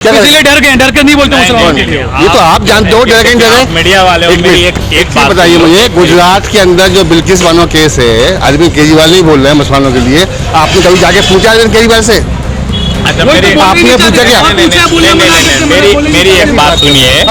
इसलिए डर कर नहीं बोलते मुसलमानों के लिए। ये तो आप जानते हो डर गए मीडिया वाले एक बात बताइए मुझे, गुजरात के अंदर जो बिल्किस बानो केस है, अरविंद केजरीवाल नहीं बोल रहे हैं मुसलमानों के लिए। आपने कभी जाके पूछा अरविंद केजरीवाल से? अच्छा, आपने पूछा क्या? मेरी एक बात सुनिए,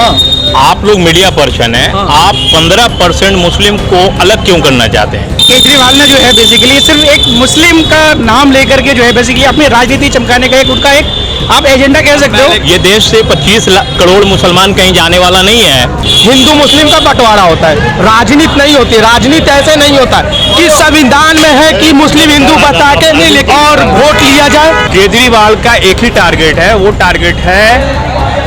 आप लोग मीडिया पर्सन है, आप 15% मुस्लिम को अलग क्यों करना चाहते हैं? केजरीवाल ने जो है बेसिकली सिर्फ एक मुस्लिम का नाम लेकर के जो है बेसिकली अपनी राजनीति चमकाने का एक उनका एक आप एजेंडा कह सकते हो। ये देश से 25 करोड़ मुसलमान कहीं जाने वाला नहीं है। हिंदू मुस्लिम का बंटवारा होता है, राजनीति नहीं होती। राजनीति ऐसे नहीं होता है कि संविधान में है कि मुस्लिम हिंदू बता के नहीं लिखे और वोट लिया जाए। केजरीवाल का एक ही टारगेट है, वो टारगेट है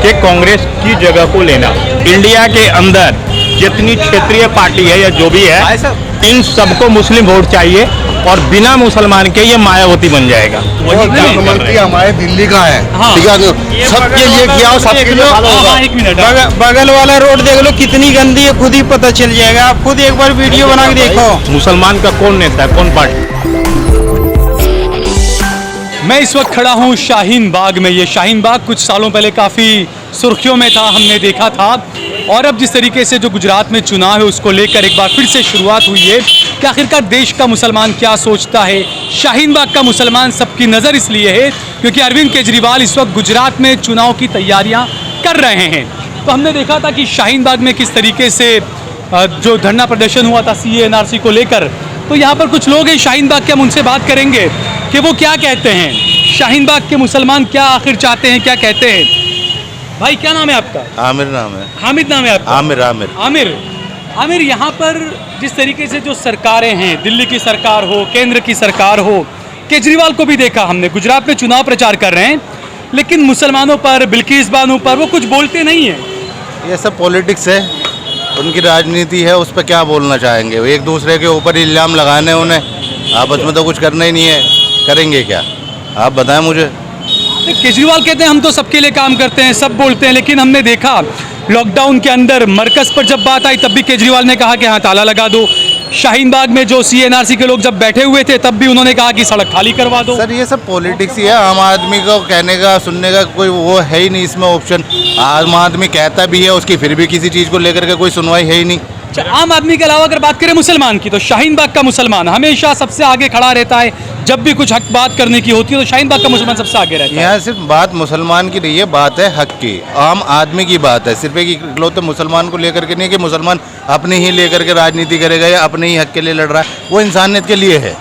कि कांग्रेस की जगह को लेना। इंडिया के अंदर जितनी क्षेत्रीय पार्टी है या जो भी है, इन सबको मुस्लिम वोट चाहिए और बिना मुसलमान के ये मायावती बन जाएगा। वही मुख्यमंत्री हमारे दिल्ली का है, ठीक है, सबके लिए किया और सबके लिए फॉलो होगा। बगल वाला रोड देख लो कितनी गंदी है, खुद ही पता चल जाएगा। आप खुद एक बार वीडियो बना के देखो। मुसलमान का कौन नेता है, कौन पार्टी? मैं इस वक्त खड़ा हूँ शाहीन बाग में। ये शाहीन बाग कुछ सालों पहले काफ़ी सुर्खियों में था, हमने देखा था। और अब जिस तरीके से जो गुजरात में चुनाव है उसको लेकर एक बार फिर से शुरुआत हुई है कि आखिरकार देश का मुसलमान क्या सोचता है। शाहीन बाग का मुसलमान सबकी नज़र इसलिए है क्योंकि अरविंद केजरीवाल इस वक्त गुजरात में चुनाव की तैयारियाँ कर रहे हैं। तो हमने देखा था कि शाहीन बाग में किस तरीके से जो धरना प्रदर्शन हुआ था CAA NRC को लेकर। तो यहाँ पर कुछ लोग हैं शाहीन बाग के, हम उनसे बात करेंगे कि वो क्या कहते हैं, शाहीन बाग के मुसलमान क्या आखिर चाहते हैं, क्या कहते हैं। भाई क्या नाम है आपका? आमिर नाम है। हामिद नाम है आपका? आमिर, यहाँ पर जिस तरीके से जो सरकारें हैं, दिल्ली की सरकार हो, केंद्र की सरकार हो, केजरीवाल को भी देखा हमने गुजरात में चुनाव प्रचार कर रहे हैं, लेकिन मुसलमानों पर, बिल्किस बानो पर वो कुछ बोलते नहीं है। ये सब पॉलिटिक्स है, उनकी राजनीति है, उस पर क्या बोलना चाहेंगे? वो एक दूसरे के ऊपर इल्जाम लगाने, उन्हें आपस में तो कुछ करना ही नहीं है, करेंगे क्या? आप बताएं मुझे। केजरीवाल कहते हैं हम तो सबके लिए काम करते हैं, सब बोलते हैं, लेकिन हमने देखा लॉकडाउन के अंदर मरकज़ पर जब बात आई तब भी केजरीवाल ने कहा कि हाँ ताला लगा दो। शाहीन बाग में जो CAA NRC के लोग जब बैठे हुए थे तब भी उन्होंने कहा कि सड़क खाली करवा दो। सर ये सब पॉलिटिक्स ही है, आम आदमी को कहने का सुनने का कोई वो है ही नहीं इसमें ऑप्शन। आम आदमी कहता भी है उसकी, फिर भी किसी चीज़ को लेकर के कोई सुनवाई है ही नहीं। आम आदमी के अलावा अगर बात करें मुसलमान की, तो शाहीन बाग का मुसलमान हमेशा सबसे आगे खड़ा रहता है। जब भी कुछ हक बात करने की होती है तो शाहीन बाग का मुसलमान सबसे आगे रहता है। यहाँ सिर्फ बात मुसलमान की नहीं है, बात है हक की, आम आदमी की बात है। सिर्फ एक इकलौते मुसलमान को लेकर के नहीं कि मुसलमान अपने ही लेकर के राजनीति करेगा या अपने ही हक के लिए लड़ रहा है। वो इंसानियत के लिए है।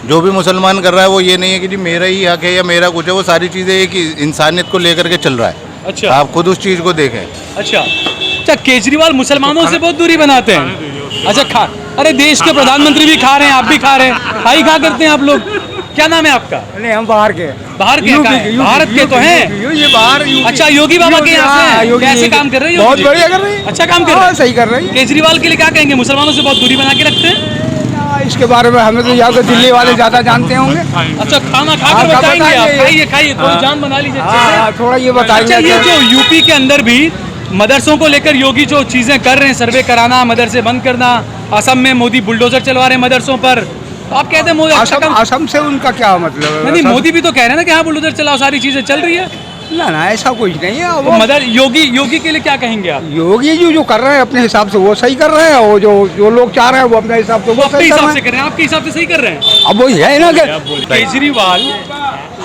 जो भी मुसलमान कर रहा है वो ये नहीं है कि जी मेरा ही हक है या मेरा कुछ है। वो सारी चीज़ें एक इंसानियत को लेकर के चल रहा है। अच्छा, आप खुद उस चीज़ को देखें। अच्छा, केजरीवाल मुसलमानों से बहुत दूरी बनाते हैं। अच्छा, अरे देश के प्रधानमंत्री भी खा रहे हैं, आप भी खा रहे हैं, भाई क्या करते हैं आप लोग? क्या नाम है आपका? नहीं, हम बाहर के भारत के तो हैं। ये बाहर अच्छा, योगी बाबा के यहाँ से कैसे काम कर रहे हैं? बहुत बढ़िया कर रहे हैं। अच्छा काम कर रहे हैं, सही कर रहे हैं। केजरीवाल के लिए क्या कहेंगे? मुसलमानों से बहुत दूरी बना के रखते हैं। इसके बारे में हमें तो यहाँ के दिल्ली वाले ज्यादा जानते होंगे। अच्छा, खाना खाकर बताएंगे आप? खाइए थोड़ी जान बना लीजिए। थोड़ा ये बताएंगे। ये जो यूपी के अंदर भी मदरसों को लेकर योगी जो चीजें कर रहे हैं, सर्वे कराना, मदरसे बंद करना, असम में मोदी बुलडोजर चलवा रहे हैं मदरसों पर, तो आप कहते हैं मोदी असम से उनका क्या मतलब है? नहीं, मोदी भी तो कह रहे हैं ना कि हाँ बुलडोजर चलाओ, सारी चीजें चल रही है। ना ऐसा कुछ नहीं है। तो मदर योगी के लिए क्या कहेंगे आप? योगी जो कर रहे हैं अपने हिसाब से वो सही कर रहे हैं, और जो लोग चाह रहे हैं वो अपने हिसाब से वो अपने हिसाब से कर रहे हैं। आपके हिसाब से सही कर रहे हैं? अब वो है ना कि केजरीवाल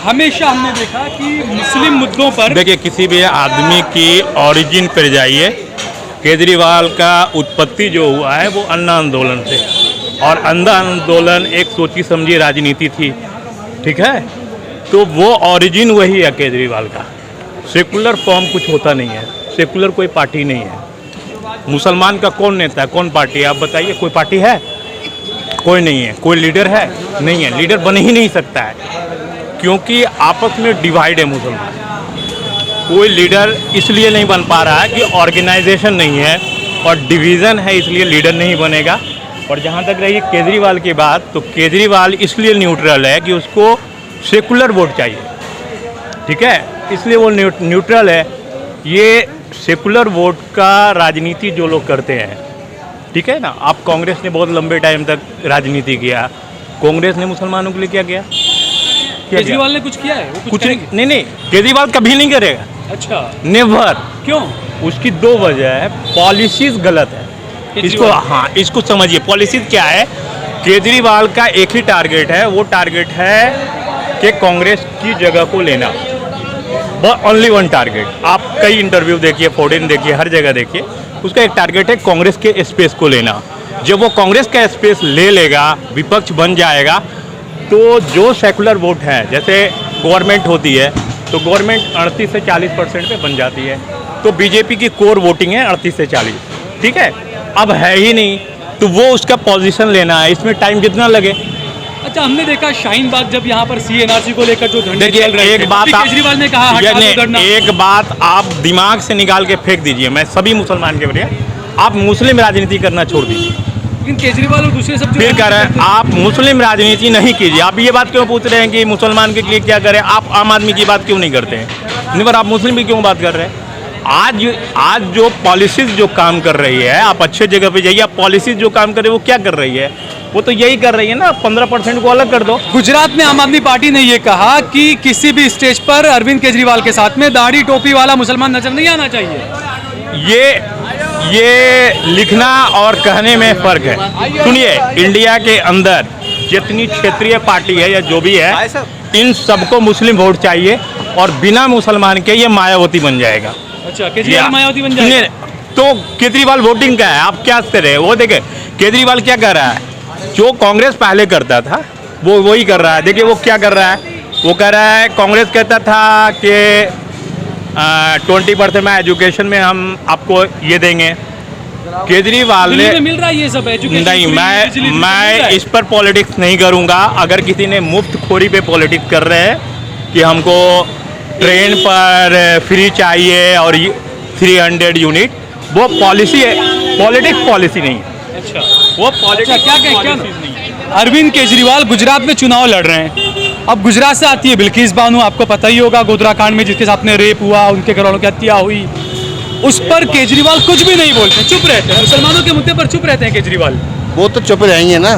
हमेशा हमने देखा कि मुस्लिम मुद्दों पर, देखिए किसी भी आदमी की ओरिजिन पर जाइए, केजरीवाल का उत्पत्ति जो हुआ है वो अन्ना आंदोलन से, और अन्ना आंदोलन एक सोची समझी राजनीति थी, ठीक है। तो वो ओरिजिन वही है केजरीवाल का। सेकुलर फॉर्म कुछ होता नहीं है, सेकुलर कोई पार्टी नहीं है। मुसलमान का कौन नेता है, कौन पार्टी है, आप बताइए? कोई पार्टी है? कोई नहीं है। कोई लीडर है? नहीं है। लीडर बन ही नहीं सकता है क्योंकि आपस में डिवाइड है मुसलमान। कोई लीडर इसलिए नहीं बन पा रहा है कि ऑर्गेनाइजेशन नहीं है और डिवीज़न है, इसलिए लीडर नहीं बनेगा। और जहाँ तक रही केजरीवाल की बात, तो केजरीवाल इसलिए न्यूट्रल है कि उसको सेकुलर वोट चाहिए, ठीक है, इसलिए वो न्यूट्रल है। ये सेकुलर वोट का राजनीति जो लोग करते हैं, ठीक है ना। आप कांग्रेस ने बहुत लंबे टाइम तक राजनीति किया, कांग्रेस ने मुसलमानों के लिए क्या किया? केजरीवाल ने कुछ किया है? वो कुछ नहीं। केजरीवाल कभी नहीं करेगा। अच्छा, नेवर। क्यों? उसकी दो वजह है, पॉलिसीज गलत है। इसको इसको समझिए, पॉलिसीज क्या है। केजरीवाल का एक ही टारगेट है, वो टारगेट है कि कांग्रेस की जगह को लेना। Only one target. आप कई इंटरव्यू देखिए, फोर्डिन देखिए, हर जगह देखिए, उसका एक टारगेट है कांग्रेस के स्पेस को लेना। जब वो कांग्रेस का स्पेस ले लेगा, विपक्ष बन जाएगा, तो जो सेकुलर वोट है, जैसे गवर्नमेंट होती है तो गवर्नमेंट 38 से 40% पे बन जाती है, तो बीजेपी की कोर वोटिंग है 38 से 40, ठीक है। अब है ही नहीं, तो वो उसका पोजीशन लेना है, इसमें टाइम कितना लगे। अच्छा, हमने देखा शाहीन बाग जब यहाँ पर CNRC को लेकर जो धरने देखिए, चल रहे थे, एक बात केजरीवाल ने कहा हटा दो धरना। एक बात आप दिमाग से निकाल के फेंक दीजिए, मैं सभी मुसलमान के बड़े, आप मुस्लिम राजनीति करना छोड़ दीजिए। लेकिन केजरीवाल और दूसरे सब फिर कह रहे हैं आप मुस्लिम राजनीति नहीं कीजिए। आप ये बात क्यों पूछ रहे हैं कि मुसलमान के लिए क्या करें? आप आम आदमी की बात क्यों नहीं करते हैं? नहीं, पर आप मुस्लिम की क्यों बात कर रहे हैं? आज जो पॉलिसीज जो काम कर रही है, आप अच्छे जगह पे जाइए, आप पॉलिसीज जो काम कर रही है वो क्या कर रही है? वो तो यही कर रही है ना, 15% को अलग कर दो। गुजरात में आम आदमी पार्टी ने ये कहा कि किसी भी स्टेज पर अरविंद केजरीवाल के साथ में दाढ़ी टोपी वाला मुसलमान नजर नहीं आना चाहिए। ये लिखना और कहने में फर्क है। सुनिए, इंडिया के अंदर जितनी क्षेत्रीय पार्टी है या जो भी है, इन सबको मुस्लिम वोट चाहिए, और बिना मुसलमान के ये मायावती बन जाएगा। अच्छा, केजरीवाल मायावती बन जाएगा। तो केजरीवाल वोटिंग का है, आप क्या कर रहे हैं? वो देखे केजरीवाल क्या कर रहा है, जो कांग्रेस पहले करता था वो वही कर रहा है। देखिए वो क्या कर रहा है, वो कह रहा है कांग्रेस कहता था कि 20% में एजुकेशन में हम आपको ये देंगे। केजरीवाल ने मिल रहा है ये सब एजुकेशन नहीं, मैं इस पर पॉलिटिक्स नहीं करूंगा। अगर किसी ने मुफ्त खोरी पे पॉलिटिक्स कर रहे हैं कि हमको ट्रेन पर फ्री चाहिए और 300 यूनिट, वो पॉलिसी है, पॉलिटिक्स पॉलिसी नहीं है। अच्छा, वो पॉलिटिक्स क्या अरविंद केजरीवाल गुजरात में चुनाव लड़ रहे हैं। अब गुजरात से आती है बिल्किस बानो, आपको पता ही होगा गोधरा कांड में जिसके साथ में रेप हुआ, उनके घरवालों की हत्या हुई, उस पर केजरीवाल कुछ भी नहीं बोलते, चुप रहते हैं। मुसलमानों के मुद्दे पर चुप रहते हैं केजरीवाल। वो तो चुप रहेंगे ना,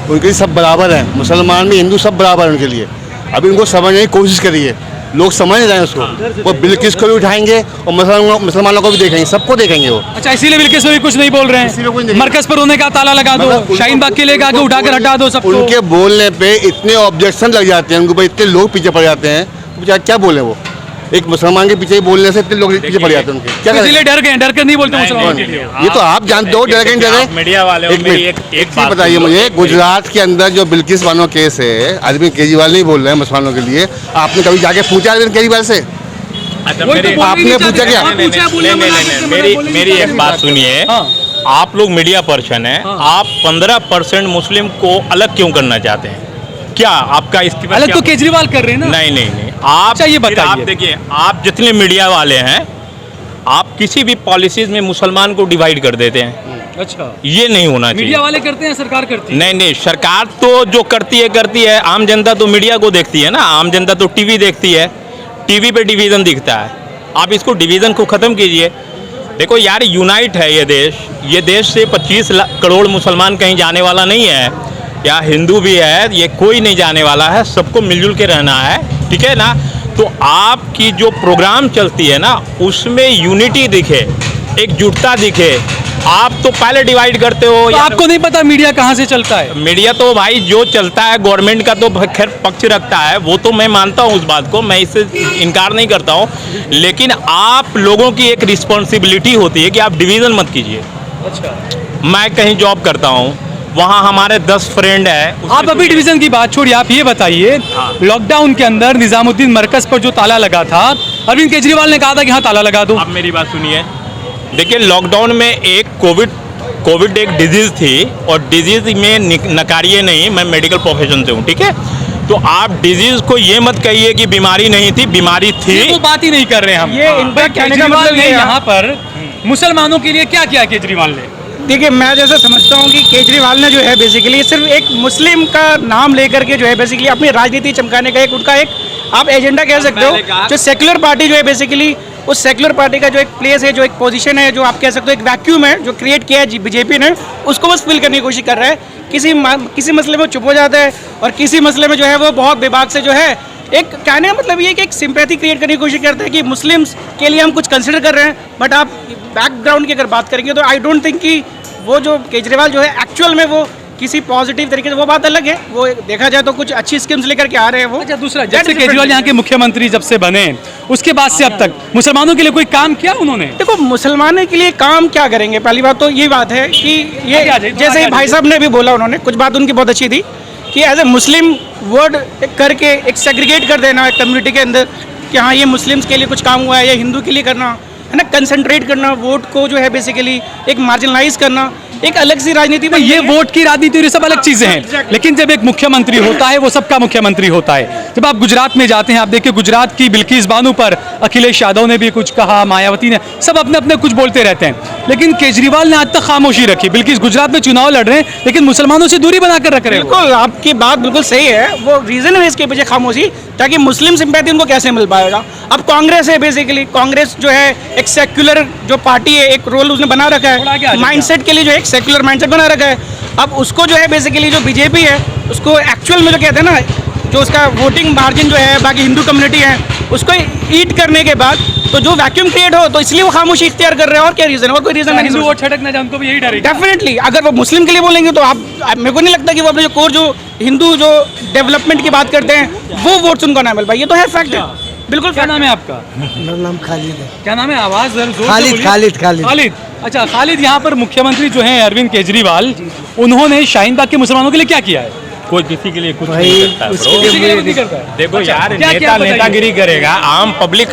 उनके लिए सब बराबर है, मुसलमान भी हिंदू सब बराबर है उनके लिए। अभी उनको समझने की कोशिश करिए, लोग समझ नहीं रहे हैं उसको। वो बिल्किस को भी उठाएंगे और मुसलमानों को भी देखेंगे, सबको देखेंगे वो। अच्छा, इसीलिए बिल्किस में भी कुछ नहीं बोल रहे हैं। मरकज पर उन्होंने कहा ताला लगा दो, शाहीन बाग के लिए कहा कि उठाकर हटा दो सबको। उनके बोलने पे इतने ऑब्जेक्शन लग जाते हैं, उनके ऊपर इतने लोग पीछे पड़ जाते हैं, तो क्या बोले वो? एक मुसलमान के पीछे ही बोलने से इतने लोग पीछे पड़ जाते हैं उनके, क्या करें? इसलिए डर कर नहीं बोलते मुसलमानों के लिए। ये तो आप जानते हो, डर के मीडिया वाले एक चीज बताइए मुझे, गुजरात के अंदर जो बिल्किस बानो केस है, अरविंद केजरीवाल नहीं बोल रहे हैं मुसलमानों के लिए। आपने कभी जाके पूछा अरविंद केजरीवाल से? अच्छा, आपने पूछा क्या? मेरी एक बात सुनिए, आप लोग मीडिया पर्सन हैं, आप 15% मुस्लिम को अलग क्यों करना चाहते हैं? क्या आपका इसकी अलग तो केजरीवाल कर रहे हैं ना? नहीं, आप ये बताइए। आप देखिए, आप जितने मीडिया वाले हैं, आप किसी भी पॉलिसीज में मुसलमान को डिवाइड कर देते हैं। अच्छा, ये नहीं होना चाहिए। मीडिया वाले करते हैं, सरकार करती है? नहीं, सरकार तो जो करती है। आम जनता तो मीडिया को देखती है ना, आम जनता तो टीवी देखती है, टीवी पे डिवीज़न दिखता है। आप इसको डिवीज़न को ख़त्म कीजिए। देखो यार, यूनाइट है ये देश से 25 करोड़ मुसलमान कहीं जाने वाला नहीं है, या हिंदू भी है, ये कोई नहीं जाने वाला है, सबको मिलजुल के रहना है, ठीक है ना? तो आपकी जो प्रोग्राम चलती है ना, उसमें यूनिटी दिखे, एकजुटता दिखे। आप तो पहले डिवाइड करते हो। तो आपको नहीं पता मीडिया कहाँ से चलता है? मीडिया तो भाई जो चलता है गवर्नमेंट का तो खैर पक्ष रखता है, वो तो मैं मानता हूँ उस बात को, मैं इससे इनकार नहीं करता हूँ, लेकिन आप लोगों की एक रिस्पॉन्सिबिलिटी होती है कि आप डिवीज़न मत कीजिए। अच्छा, मैं कहीं जॉब करता हूँ, वहाँ हमारे 10 फ्रेंड है। आप अभी डिवीजन की बात छोड़िए, आप ये बताइए, लॉकडाउन के अंदर निजामुद्दीन मरकज पर जो ताला लगा था, अरविंद केजरीवाल ने कहा था कि हाँ ताला लगा दो। आप मेरी बात सुनिए, देखिए लॉकडाउन में एक कोविड एक डिजीज़ थी, और डिजीज़ में नकारिए नहीं, मैं मेडिकल प्रोफेशन से हूँ, ठीक है? तो आप डिजीज़ को ये मत कहिए कि बीमारी नहीं थी, बीमारी थी। ये वो बात ही नहीं कर रहे हैं हम। ये इनका कहने का केजरीवाल मतलब ने ये है। यहाँ पर मुसलमानों के लिए क्या किया केजरीवाल ने? देखिए, मैं जैसा समझता हूँ कि केजरीवाल ने जो है बेसिकली सिर्फ एक मुस्लिम का नाम लेकर के जो है बेसिकली अपनी राजनीति चमकाने का उनका एक आप एजेंडा कह सकते हो। जो सेक्युलर पार्टी जो है बेसिकली, उस सेक्युलर पार्टी का जो एक प्लेस है, जो एक पोजीशन है, जो आप कह सकते हो एक वैक्यूम है जो क्रिएट किया है बीजेपी ने, उसको बस फिल करने की कोशिश कर रहा है। किसी मसले में चुप हो जाता है, और किसी मसले में जो है वो बहुत बेबाक से जो है एक कहने का मतलब ये है कि एक सिंपैथी क्रिएट करने की कोशिश करते हैं कि मुस्लिम्स के लिए हम कुछ कंसिडर कर रहे हैं, बट आप बैकग्राउंड की अगर बात करेंगे तो आई डोंट थिंक कि वो जो केजरीवाल जो है एक्चुअल में वो किसी पॉजिटिव तरीके से, वो बात अलग है, वो देखा जाए तो कुछ अच्छी स्कीम्स लेकर के आ रहे हैं वो। अच्छा, दूसरा, जब से केजरीवाल यहाँ के मुख्यमंत्री जब से बने उसके बाद से अब तक मुसलमानों के लिए कोई काम किया उन्होंने? देखो, मुसलमानों के लिए काम क्या करेंगे, पहली बात तो ये बात है कि ये जैसे भाई साहब ने भी बोला, उन्होंने कुछ बात उनकी बहुत अच्छी थी कि एज ए मुस्लिम वर्ड करके एक सेग्रीगेट कर देना एक कम्युनिटी के अंदर कि हाँ ये मुस्लिम्स के लिए कुछ काम हुआ है या हिंदू के लिए करना है ना, कंसंट्रेट करना वोट को जो है बेसिकली एक मार्जिनलाइज करना, एक अलग सी राजनीति में ये वोट की राजनीति और ये सब अलग चीजें हैं, Exactly. लेकिन जब एक मुख्यमंत्री होता है वो सबका मुख्यमंत्री होता है। जब आप गुजरात में जाते हैं, आप देखिए गुजरात की बिल्किस बानो पर अखिलेश यादव ने भी कुछ कहा, मायावती ने, सब अपने अपने कुछ बोलते रहते हैं, लेकिन केजरीवाल ने आज तक खामोशी रखी। बिल्किस गुजरात में चुनाव लड़ रहे हैं लेकिन मुसलमानों से दूरी बनाकर रख रहे हैं। बिल्कुल, आपकी बात बिल्कुल सही है, वो रीजन है इसके पीछे खामोशी, ताकि मुस्लिम सिंपैथी उनको कैसे मिल पाएगा। अब कांग्रेस है, बेसिकली कांग्रेस जो है एक सेक्युलर जो पार्टी है, एक रोल उसने बना रखा है माइंडसेट के लिए, जो एक सेक्युलर माइंडसेट बना रखा है। अब उसको जो है बेसिकली जो बीजेपी है उसको एक्चुअल में जो कहते हैं ना, जो उसका वोटिंग मार्जिन जो है बाकी हिंदू कम्युनिटी है उसको ईट करने के बाद तो जो वैक्यूम क्रिएट हो, तो इसलिए वो खामोशी इख्तियार कर रहे हैं। और क्या रीजन है? और कोई रीजन नहीं। हिंदू वोट छटक ना जाए, उनको भी यही डर है। डेफिनेटली अगर वो मुस्लिम के लिए बोलेंगे तो आप मेरे को नहीं लगता कि वो अपने जो कोर जो हिंदू जो डेवलपमेंट की बात करते हैं वो वोट्स उनको ना मिल पाए, ये तो है फैक्ट है। बिल्कुल। क्या नाम है आपका? मेरा नाम खालिद है। क्या नाम है? आवाज जरा जोर से खालिद बोलिए। खालिद खालिद खालिद, अच्छा खालिद, यहाँ पर मुख्यमंत्री जो हैं अरविंद केजरीवाल, उन्होंने शाहीन बाग के मुसलमानों के लिए क्या किया है? कोई किसी के लिए कुछ भाई, नहीं करता है उसके bro। लिए किसी के लिए कुछ नहीं करता है। देखो अच्छा, यार, क्या नेता बताइए? नेतागिरी करेगा, आम पब्लिक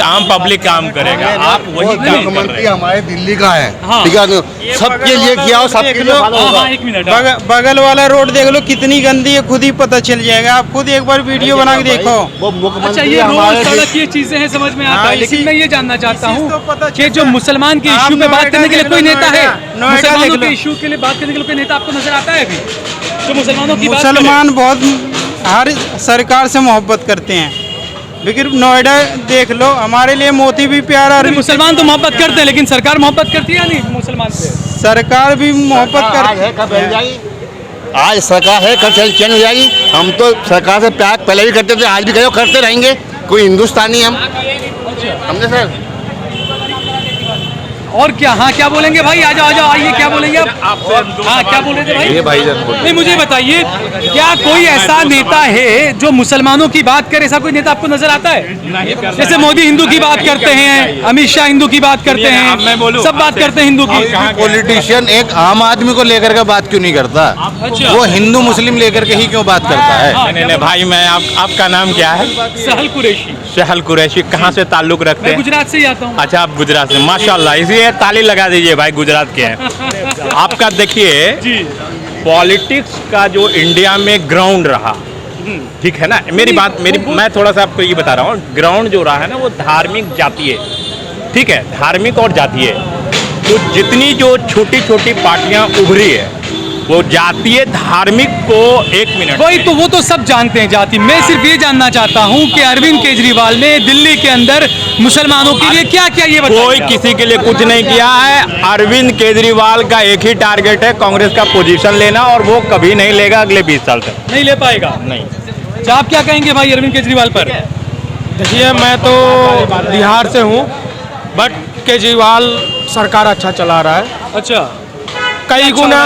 काम करेगा, आप वही काम कर रहे मुख्यमंत्री हैं। हमारे दिल्ली का है, हाँ। ठीक है, सबके लिए किया और सबके लिए follow हाँ, होगा। हाँ, एक मिनट, हाँ। बगल वाला रोड देख लो कितनी गंदी है, खुद ही पता चल जाएगा। आप खुद एक बार वीडियो बना के देखो। वो अच्छा, मुख्यमंत्री ये हमारे रोड सड़क ये चीजें हैं, समझ में आता हाँ, है, लेकिन इसी- मैं ये जानना चाहता इसी हूँ से तो पता कि चलता जो है। मुसलमान के आप इश्यू पे बात नोएडा करने के लिए देख कोई लो, नेता है? नोएडा मुसलमानों देख के लो। इश्यू के लिए बात करने के लिए कोई नेता आपको नजर आता है अभी, जो मुसलमानों की बात करे? मुसलमान बहुत हर सरकार से मोहब्बत करते हैं, लेकिन नोएडा देख लो, हमारे लिए मोदी भी प्यारा। अरे मुसलमान तो मोहब्बत करते हैं, लेकिन सरकार मोहब्बत करती है या नहीं मुसलमान से? सरकार भी मोहब्बत आज करती है, कब बदल जाएगी? आज सरकार है, कल चेंज हो जाएगी। हम तो सरकार से प्यार पहले भी करते थे, आज भी करो, करते रहेंगे। कोई हिंदुस्तानी हम हमने सर। और क्या? हाँ, क्या बोलेंगे भाई? आ जाओ आइए, क्या बोलेंगे आप? हाँ, क्या बोल रहे थे भाई? नहीं, मुझे बताइए, क्या कोई ऐसा नेता है जो मुसलमानों की बात करे? ऐसा कोई नेता आपको नजर आता है? जैसे मोदी हिंदू की बात करते हैं, अमित शाह हिंदू की बात करते हैं, सब बात करते हैं हिंदू की। पॉलिटिशियन एक आम आदमी को लेकर के बात क्यों नहीं करता? अच्छा। वो हिंदू मुस्लिम लेकर के ही क्यों बात करता है? नहीं भाई, मैं आपका नाम क्या है? सहल कुरैशी। शहल कुरैशी, कहाँ से ताल्लुक रखते मैं हैं? गुजरात से ही आता हूँ। अच्छा, आप गुजरात से, माशाल्लाह, इसलिए ताली लगा दीजिए भाई, गुजरात के हैं। आपका देखिए, जी, पॉलिटिक्स का जो इंडिया में ग्राउंड रहा, ठीक है ना, मैं थोड़ा सा आपको ये बता रहा हूँ, ग्राउंड जो रहा है ना वो धार्मिक जातीय, ठीक है, धार्मिक और जातीय। तो जितनी जो छोटी छोटी पार्टियां उभरी है वो जातीय धार्मिक को, एक मिनट, वही तो, वो तो सब जानते हैं जाति। मैं सिर्फ ये जानना चाहता हूँ कि अरविंद केजरीवाल ने दिल्ली के अंदर मुसलमानों के लिए क्या किया, ये बताइए। कोई किसी के लिए कुछ नहीं किया है। अरविंद केजरीवाल का एक ही टारगेट है, कांग्रेस का पोजीशन लेना, और वो कभी नहीं लेगा अगले 20 साल तक, नहीं ले पाएगा। नहीं। अच्छा, आप क्या कहेंगे भाई अरविंद केजरीवाल पर? देखिए, मैं तो बिहार से हूँ, बट केजरीवाल सरकार अच्छा चला रहा है। अच्छा, कई गुना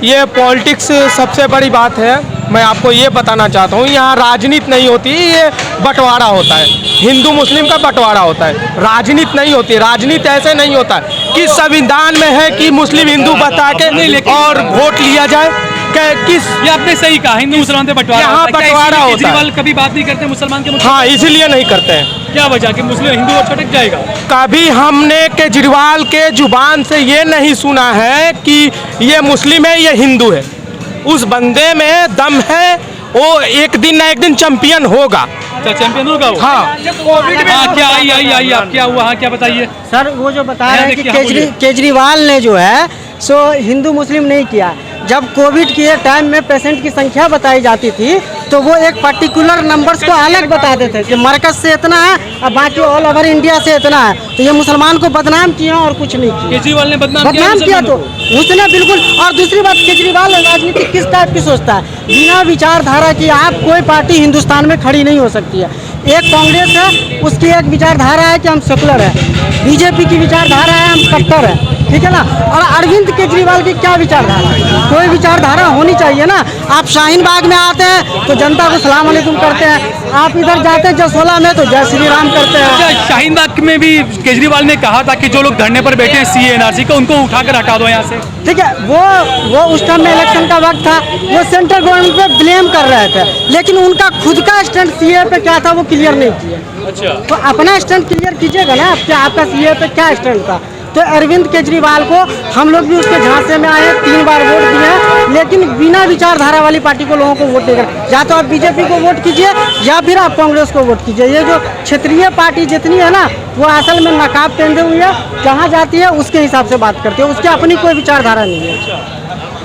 ये पॉलिटिक्स सबसे बड़ी बात है। मैं आपको ये बताना चाहता हूँ, यहाँ राजनीति नहीं होती, ये बंटवारा होता है, हिंदू मुस्लिम का बंटवारा होता है, राजनीति नहीं होती। राजनीति ऐसे नहीं होता है कि संविधान में है कि मुस्लिम हिंदू बता के और वोट लिया जाए। किस ये आपने सही कहा, हिंदू मुसलमान पे बंटवारा यहाँ होता है। क्या बंटवारा इसीलिए होता है। केजरीवाल कभी बात नहीं करते मुसलमान के मुद्दे? हाँ, इसीलिए नहीं करते हैं। क्या वजह कि मुस्लिम हिंदू और छटक जाएगा? कभी हमने केजरीवाल के जुबान से ये नहीं सुना है कि ये मुस्लिम है, ये हिंदू है। उस बंदे में दम है, वो एक दिन ना एक दिन चैंपियन होगा। क्या चैंपियन होगा वो? हाँ, हाँ, क्या आई आप क्या हुआ? हाँ, क्या बताइए। सर, वो जो बता रहे हैं कि देखिए, हाँ, बोलिए। केजरीवाल ने जो है सो हिंदू मुस्लिम नहीं किया। जब कोविड के टाइम में पेशेंट की संख्या बताई जाती थी तो वो एक पर्टिकुलर नंबर्स को अलग बताते थे कि मरकज से इतना है और बाकी ऑल ओवर इंडिया से इतना है। तो ये मुसलमान को बदनाम किया और कुछ नहीं किया। केजरीवाल ने बदनाम किया तो उसने बिल्कुल। और दूसरी बात, केजरीवाल राजनीति किस टाइप की सोचता है? बिना विचारधारा की आप कोई पार्टी हिंदुस्तान में खड़ी नहीं हो सकती है। एक कांग्रेस है, उसकी एक विचारधारा है कि हम सेकुलर है, बीजेपी की विचारधारा है हम कट्टर है, ठीक है ना। और अरविंद केजरीवाल की क्या विचारधारा है? कोई विचारधारा होनी चाहिए ना। आप शाहीन बाग में आते हैं तो जनता को सलाम अलैकुम करते हैं, आप इधर जाते हैं जसोला में तो जय श्री राम करते हैं। अच्छा, शाहीन बाग में भी केजरीवाल ने कहा था कि जो लोग धरने पर बैठे हैं सीए एनआरसी को, उनको उठाकर हटा दो यहाँ से। ठीक है, वो उस टाइम में इलेक्शन का वक्त था, वो सेंट्रल गवर्नमेंट पे ब्लेम कर रहे थे, लेकिन उनका खुद का स्टैंड सीए पे क्या था वो क्लियर नहीं किया। अच्छा, तो अपना स्टैंड क्लियर कीजिएगा ना, क्या आपका सीए पे क्या स्टैंड था। तो अरविंद केजरीवाल को हम लोग भी उसके झांसे में आए, 3 बार वोट दिए, लेकिन बिना विचारधारा वाली पार्टी को लोगों को वोट देकर, या तो आप बीजेपी को वोट कीजिए या फिर आप कांग्रेस को वोट कीजिए। ये जो क्षेत्रीय पार्टी जितनी है ना, वो असल में नकाब पहने हुई है, जहाँ जाती है उसके हिसाब से बात करती है, उसकी अपनी कोई विचारधारा नहीं है।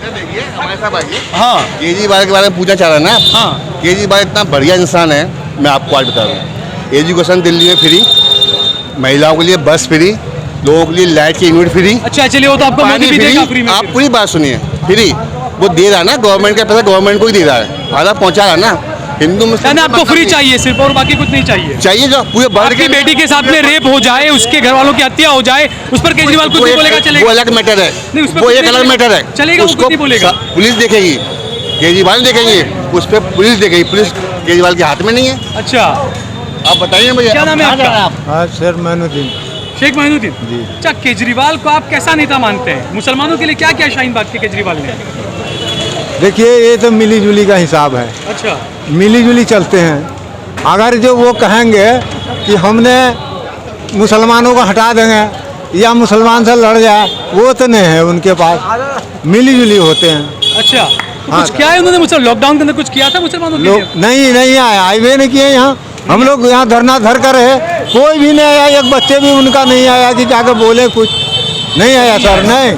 देखिए हमारे साथ आइए। हाँ केजरीवाल के बारे में पूछना चाह रहे हैं ना आप? हाँ, केजरीवाल इतना बढ़िया इंसान है, मैं आपको आज बता दूँ। एजुकेशन दिल्ली में फ्री, महिलाओं के लिए बस फ्री, लोगों के लिए लाइट की यूनिट फ्री। अच्छा चलिए, वो तो आपको मोदी भी देगा फ्री में। आप पूरी बात सुनिए, फ्री वो दे रहा है ना, गवर्नमेंट का पैसा गवर्नमेंट को ही दे रहा है, आधा पहुंचा रहा है ना। हिंदू मुस्लिम यानी आपको फ्री चाहिए सिर्फ, और बाकी कुछ नहीं चाहिए? चाहिए जो पूरे भारत आपकी बेटी के साथ में रेप हो जाए, उसके घर वालों की हत्या हो जाए, उस पर केजरीवाल कुछ नहीं बोलेगा, चलेगा? वो अलग मैटर है, नहीं, उस पर वो कुछ एक नहीं अलग बोलेगा। मैटर है, चलेगा, वो कुछ नहीं बोलेगा। पुलिस देखेगी, केजरीवाल देखेंगे, उस पर पुलिस देखेगी। पुलिस केजरीवाल के हाथ में नहीं है। अच्छा, आप बताइए मुझे, क्या नाम है आपका? हाँ सर, मैनुद्दीन। शेख मोइनुद्दीन जी। अच्छा, केजरीवाल को आप कैसा नेता मानते हैं? मुसलमानों के लिए क्या क्या शाहीन बाग के केजरीवाल ने? देखिए, ये तो मिली जुली का हिसाब है, अच्छा, मिली जुली चलते हैं। अगर जो वो कहेंगे कि हमने मुसलमानों को हटा देंगे या मुसलमान से लड़ जाए, वो तो नहीं है उनके पास, मिली जुली होते हैं। अच्छा, तो हाँ, कुछ क्या है उन्होंने मुसलमान लॉकडाउन के अंदर कुछ किया था मुसलमानों के लिए? लोग नहीं आए हुए नहीं किए यहाँ। हम लोग यहाँ धरना धर कर है, कोई भी नहीं आया, एक बच्चे भी उनका नहीं आया कि जाकर बोले कुछ, नहीं आया सर, नहीं।